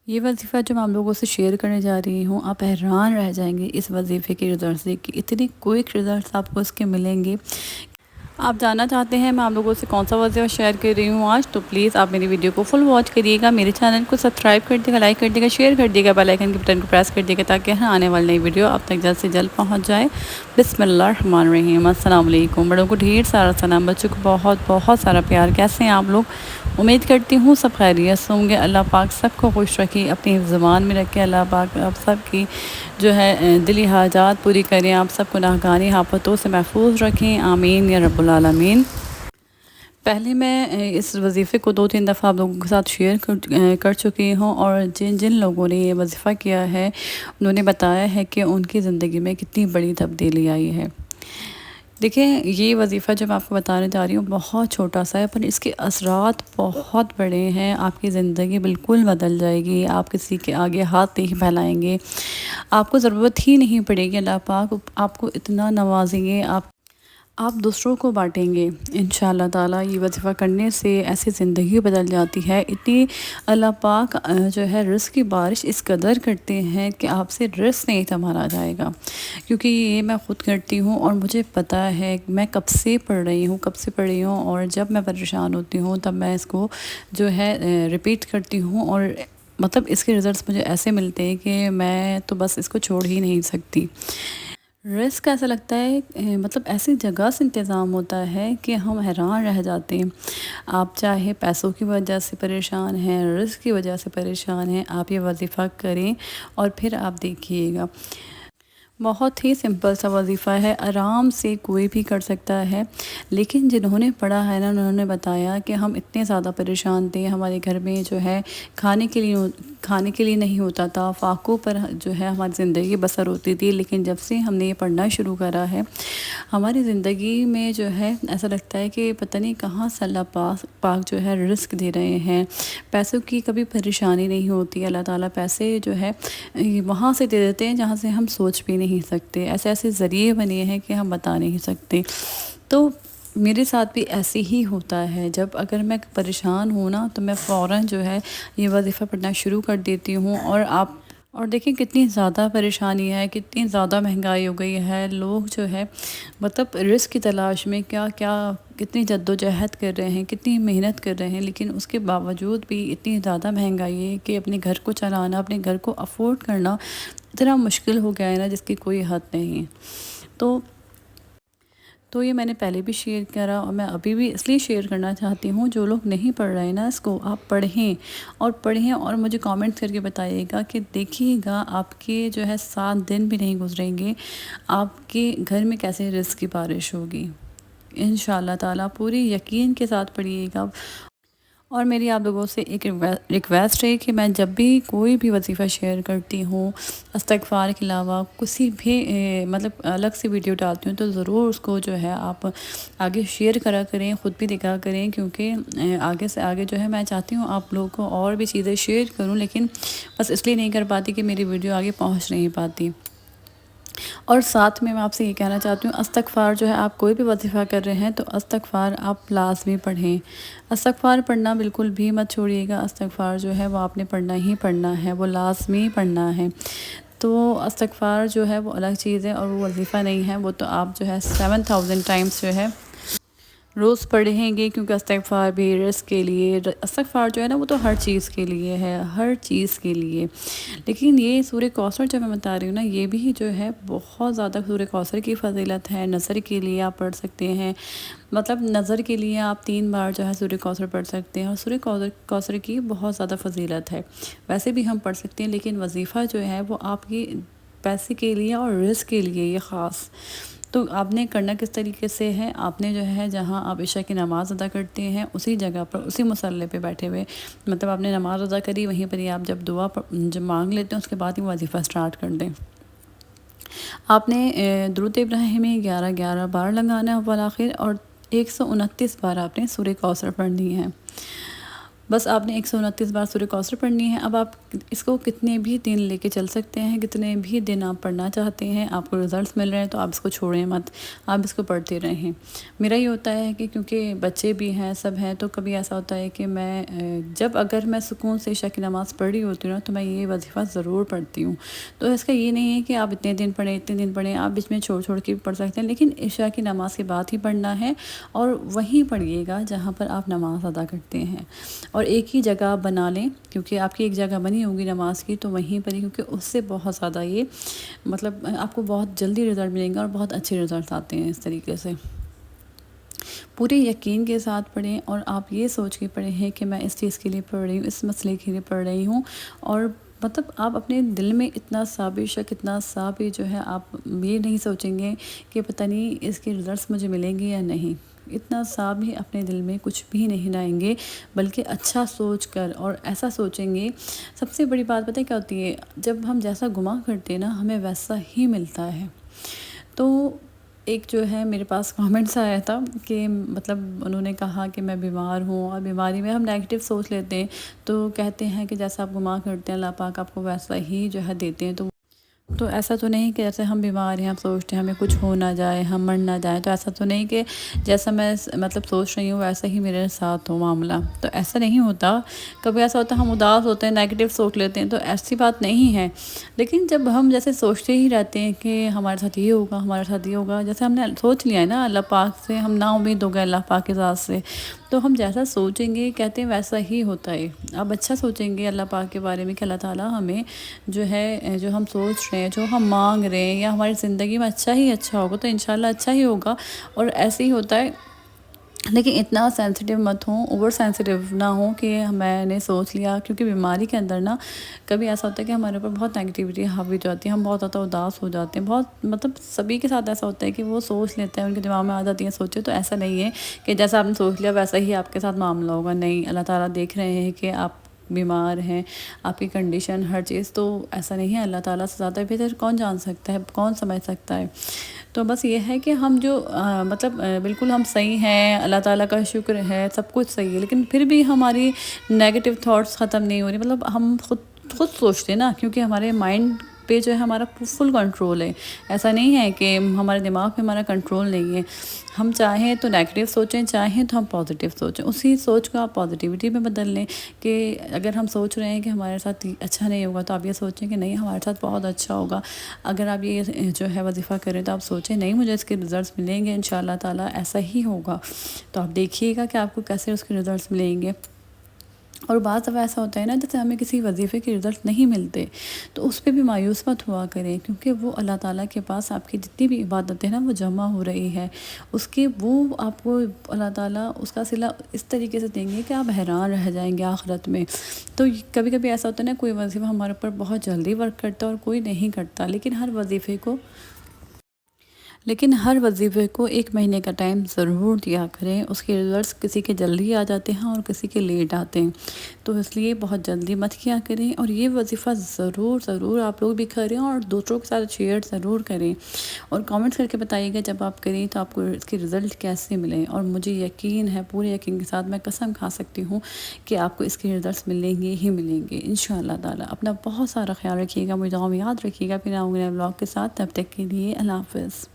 یہ وظیفہ جو میں آپ لوگوں سے شیئر کرنے جا رہی ہوں، آپ حیران رہ جائیں گے اس وظیفے کے رزلٹس دیکھ کے۔ اتنی کوئک رزلٹس آپ کو اس کے ملیں گے۔ آپ جاننا چاہتے ہیں میں آپ لوگوں سے کون سا وظیفہ شیئر کر رہی ہوں آج، تو پلیز آپ میری ویڈیو کو فل واچ کریے گا، میرے چینل کو سبسکرائب کر دیے گا، لائک کر دیے گا، شیئر کر دیے گا، بیل آئیکن کے بٹن کو پریس کر دیے گا تاکہ آنے والی نئی ویڈیو آپ تک جلد سے جلد پہنچ جائے۔ بسم اللہ الرحمن الرحیم۔ السلام علیکم۔ بڑوں کو ڈھیر سارا سلام، بچوں کو بہت بہت سارا پیار۔ کیسے ہیں آپ لوگ؟ امید کرتی ہوں سب خیریت سے ہوں گے۔ اللہ پاک سب کو خوش رکھے، اپنی زبان میں رکھے۔ اللہ پاک آپ سب کی جو ہے دلی حاجات پوری کریں، آپ سب کو گناہگاری آفتوں سے محفوظ رکھیں، آمین یا رب العالمین۔ پہلے میں اس وظیفے کو 2-3 دفعہ آپ لوگوں کے ساتھ شیئر کر چکی ہوں، اور جن لوگوں نے یہ وظیفہ کیا ہے انہوں نے بتایا ہے کہ ان کی زندگی میں کتنی بڑی تبدیلی آئی ہے۔ دیکھیں، یہ وظیفہ جو میں آپ کو بتانے جا رہی ہوں بہت چھوٹا سا ہے، پر اس کے اثرات بہت بڑے ہیں۔ آپ کی زندگی بالکل بدل جائے گی، آپ کسی کے آگے ہاتھ نہیں پھیلائیں گے، آپ کو ضرورت ہی نہیں پڑے گی، اللہ پاک آپ کو اتنا نوازیں گے، آپ دوسروں کو بانٹیں گے انشاءاللہ تعالیٰ۔ یہ وظیفہ کرنے سے ایسی زندگی بدل جاتی ہے، اتنی اللہ پاک جو ہے رزق کی بارش اس قدر کرتے ہیں کہ آپ سے رزق نہیں تمہارا جائے گا، کیونکہ یہ میں خود کرتی ہوں اور مجھے پتہ ہے میں کب سے پڑھ رہی ہوں، اور جب میں پریشان ہوتی ہوں تب میں اس کو جو ہے ریپیٹ کرتی ہوں، اور مطلب اس کے رزلٹس مجھے ایسے ملتے ہیں کہ میں تو بس اس کو چھوڑ ہی نہیں سکتی۔ رزق ایسا لگتا ہے مطلب ایسی جگہ سے انتظام ہوتا ہے کہ ہم حیران رہ جاتے ہیں۔ آپ چاہے پیسوں کی وجہ سے پریشان ہیں، رزق کی وجہ سے پریشان ہیں، آپ یہ وظیفہ کریں اور پھر آپ دیکھیے گا۔ بہت ہی سمپل سا وظیفہ ہے، آرام سے کوئی بھی کر سکتا ہے، لیکن جنہوں نے پڑھا ہے نا انہوں نے بتایا کہ ہم اتنے زیادہ پریشان تھے، ہمارے گھر میں جو ہے کھانے کے لیے نہیں ہوتا تھا، فاقوں پر جو ہے ہماری زندگی بسر ہوتی تھی، لیکن جب سے ہم نے یہ پڑھنا شروع کرا ہے ہماری زندگی میں جو ہے ایسا لگتا ہے کہ پتہ نہیں کہاں سے اللہ پاک جو ہے رزق دے رہے ہیں۔ پیسوں کی کبھی پریشانی نہیں ہوتی، اللہ تعالیٰ پیسے جو ہے وہاں سے دے دیتے ہیں جہاں سے ہم سوچ بھی نہیں سکتے، ایسے ذریعے بنے ہیں کہ ہم بتا نہیں سکتے۔ تو میرے ساتھ بھی ایسے ہی ہوتا ہے، جب اگر میں پریشان ہوں نا تو میں فوراً جو ہے یہ وظیفہ پڑھنا شروع کر دیتی ہوں، اور دیکھیں کتنی زیادہ پریشانی ہے، کتنی زیادہ مہنگائی ہو گئی ہے، لوگ جو ہے مطلب رزق کی تلاش میں کتنی جد و جہد کر رہے ہیں، کتنی محنت کر رہے ہیں، لیکن اس کے باوجود بھی اتنی زیادہ مہنگائی ہے کہ اپنے گھر کو چلانا، اپنے گھر کو افورڈ کرنا اتنا مشکل ہو گیا ہے نا جس کی کوئی حد نہیں ہے۔ تو یہ میں نے پہلے بھی شیئر کرا اور میں ابھی بھی اس لیے شیئر کرنا چاہتی ہوں، جو لوگ نہیں پڑھ رہے نا اس کو آپ پڑھیں اور مجھے کامنٹ کر کے بتائیے گا کہ دیکھیے گا آپ کے جو ہے 7 دن بھی نہیں گزریں گے، آپ کے گھر میں کیسے رزق کی بارش ہوگی انشاءاللہ تعالیٰ۔ پوری یقین کے ساتھ پڑھیے گا۔ اور میری آپ لوگوں سے ایک ریکویسٹ ہے کہ میں جب بھی کوئی بھی وظیفہ شیئر کرتی ہوں، استغفار کے علاوہ کسی بھی مطلب الگ سے ویڈیو ڈالتی ہوں، تو ضرور اس کو جو ہے آپ آگے شیئر کرا کریں، خود بھی دیکھا کریں، کیونکہ آگے سے آگے جو ہے میں چاہتی ہوں آپ لوگوں کو اور بھی چیزیں شیئر کروں، لیکن بس اس لیے نہیں کر پاتی کہ میری ویڈیو آگے پہنچ نہیں پاتی۔ اور ساتھ میں آپ سے یہ کہنا چاہتی ہوں، استغفار جو ہے آپ کوئی بھی وظیفہ کر رہے ہیں تو استغفار آپ لازمی پڑھیں۔ استغفار پڑھنا بالکل بھی مت چھوڑیے گا، استغفار جو ہے وہ آپ نے پڑھنا ہی پڑھنا ہے، وہ لازمی پڑھنا ہے۔ تو استغفار جو ہے وہ الگ چیز ہے اور وہ وظیفہ نہیں ہے، وہ تو آپ جو ہے 7000 ٹائمز جو ہے روز پڑھیں گے، کیونکہ استغفار بھی رزق کے لیے، استغفار جو ہے نا وہ تو ہر چیز کے لیے ہے، ہر چیز کے لیے۔ لیکن یہ سورہ کوثر جو میں بتا رہی ہوں نا، یہ بھی جو ہے بہت زیادہ سورہ کوثر کی فضیلت ہے، نظر کے لیے آپ پڑھ سکتے ہیں، مطلب نظر کے لیے آپ 3 بار جو ہے سورہ کوثر پڑھ سکتے ہیں، اور سورہ کوثر کی بہت زیادہ فضیلت ہے۔ ویسے بھی ہم پڑھ سکتے ہیں، لیکن وظیفہ جو ہے وہ آپ کی پیسے کے لیے اور رزق کے لیے یہ خاص۔ تو آپ نے کرنا کس طریقے سے ہے، آپ نے جو ہے جہاں آپ عشاء کی نماز ادا کرتے ہیں اسی جگہ پر، اسی مصلی پہ بیٹھے ہوئے، مطلب آپ نے نماز ادا کری، وہیں پر ہی آپ جب جب مانگ لیتے ہیں اس کے بعد ہی وظیفہ سٹارٹ کر دیں۔ آپ نے درود ابراہیمی 11 بار لگانا ہے بالآخر، اور 129 بار آپ نے سورہ کوثر پڑھنی ہے۔ بس آپ نے 129 بار سورہ کوثر پڑھنی ہے۔ اب آپ اس کو کتنے بھی دن لے کے چل سکتے ہیں، کتنے بھی دن آپ پڑھنا چاہتے ہیں، آپ کو رزلٹس مل رہے ہیں تو آپ اس کو چھوڑیں مت، آپ اس کو پڑھتے رہیں۔ میرا یہ ہوتا ہے کہ کیونکہ بچے بھی ہیں، سب ہیں، تو کبھی ایسا ہوتا ہے کہ میں اگر میں سکون سے عشاء کی نماز پڑھ رہی ہوتی ہوں نا، تو میں یہ وظیفہ ضرور پڑھتی ہوں۔ تو اس کا یہ نہیں ہے کہ آپ اتنے دن پڑھیں، آپ اس میں چھوڑ کے بھی پڑھ سکتے ہیں، لیکن عشاء کی نماز کے بعد ہی پڑھنا ہے، اور وہیں پڑھیے گا جہاں پر آپ نماز ادا کرتے ہیں، اور ایک ہی جگہ بنا لیں، کیونکہ آپ کی ایک جگہ بنی ہوگی نماز کی، تو وہیں پر ہی، کیونکہ اس سے بہت زیادہ یہ مطلب آپ کو بہت جلدی رزلٹ ملیں گے اور بہت اچھے رزلٹ آتے ہیں اس طریقے سے۔ پورے یقین کے ساتھ پڑھیں، اور آپ یہ سوچ کے پڑھیں ہیں کہ میں اس چیز کے لیے پڑھ رہی ہوں، اس مسئلے کے لیے پڑھ رہی ہوں، اور مطلب آپ اپنے دل میں اتنا سا بے شک اتنا سا بھی جو ہے آپ یہ نہیں سوچیں گے کہ پتہ نہیں اس کے رزلٹس مجھے ملیں گے یا نہیں، اتنا سا بھی اپنے دل میں کچھ بھی نہیں لائیں گے، بلکہ اچھا سوچ کر اور ایسا سوچیں گے۔ سب سے بڑی بات پتہ کیا ہوتی ہے، جب ہم جیسا گناہ کرتے ہیں نا، ہمیں ویسا ہی ملتا ہے۔ تو ایک جو ہے میرے پاس کامنٹس آیا تھا کہ مطلب انہوں نے کہا کہ میں بیمار ہوں، اور بیماری میں ہم نیگیٹو سوچ لیتے ہیں، تو کہتے ہیں کہ جیسا آپ گناہ کرتے ہیں اللہ پاک آپ کو ویسا ہی جو ہے دیتے ہیں۔ تو ایسا تو نہیں کہ جیسے ہم بیمار ہیں، ہم سوچتے ہیں ہمیں کچھ ہو نہ جائے، ہم مر نہ جائیں، تو ایسا تو نہیں کہ جیسا میں مطلب سوچ رہی ہوں ویسا ہی میرے ساتھ ہو معاملہ، تو ایسا نہیں ہوتا۔ کبھی ایسا ہوتا ہے ہم اداس ہوتے ہیں، نیگیٹو سوچ لیتے ہیں، تو ایسی بات نہیں ہے۔ لیکن جب ہم جیسے سوچتے ہی رہتے ہیں کہ ہمارے ساتھ یہ ہوگا، ہمارے ساتھ یہ ہوگا، جیسے ہم نے سوچ لیا ہے نا اللہ پاک سے، ہم نا امید ہو گئے اللہ پاک کی ذات سے، تو ہم جیسا سوچیں گے کہتے ہیں ویسا ہی ہوتا ہے۔ اب اچھا سوچیں گے اللہ پاک کے بارے میں کہ اللہ تعالیٰ ہمیں جو ہے جو ہم سوچ رہے ہیں، جو ہم مانگ رہے ہیں، یا ہماری زندگی میں اچھا ہی اچھا ہوگا، تو انشاءاللہ اچھا ہی ہوگا، اور ایسے ہی ہوتا ہے۔ لیکن اتنا سینسٹیو مت ہوں، اوور سینسٹیو نہ ہوں کہ میں نے سوچ لیا، کیونکہ بیماری کے اندر نا کبھی ایسا ہوتا ہے کہ ہمارے اوپر بہت نیگیٹیوٹی حاوی ہو جاتی ہے، ہم بہت زیادہ اداس ہو جاتے ہیں، بہت مطلب سبھی کے ساتھ ایسا ہوتا ہے کہ وہ سوچ لیتے ہیں، ان کے دماغ میں آ جاتی ہیں سوچیں، تو ایسا نہیں ہے کہ جیسا آپ نے سوچ لیا ویسا ہی آپ کے ساتھ معاملہ ہوگا، نہیں، اللہ تعالیٰ دیکھ رہے ہیں کہ آپ بیمار ہیں، آپ کی کنڈیشن ہر چیز، تو ایسا نہیں ہے، اللہ تعالیٰ سے زیادہ بہتر کون جان سکتا ہے، کون سمجھ سکتا ہے۔ تو بس یہ ہے کہ ہم جو مطلب بالکل ہم صحیح ہیں، اللہ تعالیٰ کا شکر ہے، سب کچھ صحیح ہے، لیکن پھر بھی ہماری نیگیٹو تھاٹس ختم نہیں ہو رہی، مطلب ہم خود سوچتے ہیں نا، کیونکہ ہمارے مائنڈ پہ جو ہے ہمارا فل کنٹرول ہے، ایسا نہیں ہے کہ ہمارے دماغ پہ ہمارا کنٹرول نہیں ہے۔ ہم چاہیں تو نیگیٹو سوچیں، چاہیں تو ہم پازیٹیو سوچیں، اسی سوچ کو آپ پازیٹیوٹی میں بدل لیں، کہ اگر ہم سوچ رہے ہیں کہ ہمارے ساتھ اچھا نہیں ہوگا، تو آپ یہ سوچیں کہ نہیں، ہمارے ساتھ بہت اچھا ہوگا۔ اگر آپ یہ جو ہے وظیفہ کریں تو آپ سوچیں نہیں، مجھے اس کے رزلٹس ملیں گے انشاءاللہ تعالیٰ، ایسا ہی ہوگا، تو آپ دیکھیے گا کہ آپ کو کیسے اس کے رزلٹس ملیں گے۔ اور بعض دفعہ ایسا ہوتا ہے نا، جیسے ہمیں کسی وظیفے کے رزلٹ نہیں ملتے، تو اس پہ بھی مایوس مت ہوا کریں، کیونکہ وہ اللہ تعالیٰ کے پاس آپ کی جتنی بھی عبادتیں نا وہ جمع ہو رہی ہے، اس کے وہ آپ کو اللہ تعالیٰ اس کا صلہ اس طریقے سے دیں گے کہ آپ حیران رہ جائیں گے آخرت میں۔ تو کبھی کبھی ایسا ہوتا ہے نا، کوئی وظیفہ ہمارے اوپر بہت جلدی ورک کرتا ہے اور کوئی نہیں کرتا، لیکن ہر وظیفے کو 1 مہینے کا ٹائم ضرور دیا کریں، اس کے رزلٹس کسی کے جلدی آ جاتے ہیں اور کسی کے لیٹ آتے ہیں، تو اس لیے بہت جلدی مت کیا کریں، اور یہ وظیفہ ضرور آپ لوگ بھی کریں، اور دوسروں کے ساتھ شیئر ضرور کریں، اور کامنٹس کر کے بتائیے گا جب آپ کریں تو آپ کو اس کے رزلٹ کیسے ملیں، اور مجھے یقین ہے، پورے یقین کے ساتھ میں قسم کھا سکتی ہوں کہ آپ کو اس کے رزلٹس ملیں گے ہی ملیں گے انشاءاللہ تعالیٰ۔ اپنا بہت سارا خیال رکھیے گا، مجھے یاد رکھیے گا، پھر آؤں گے بلاگ کے ساتھ، تب تک کے لیے اللہ حافظ۔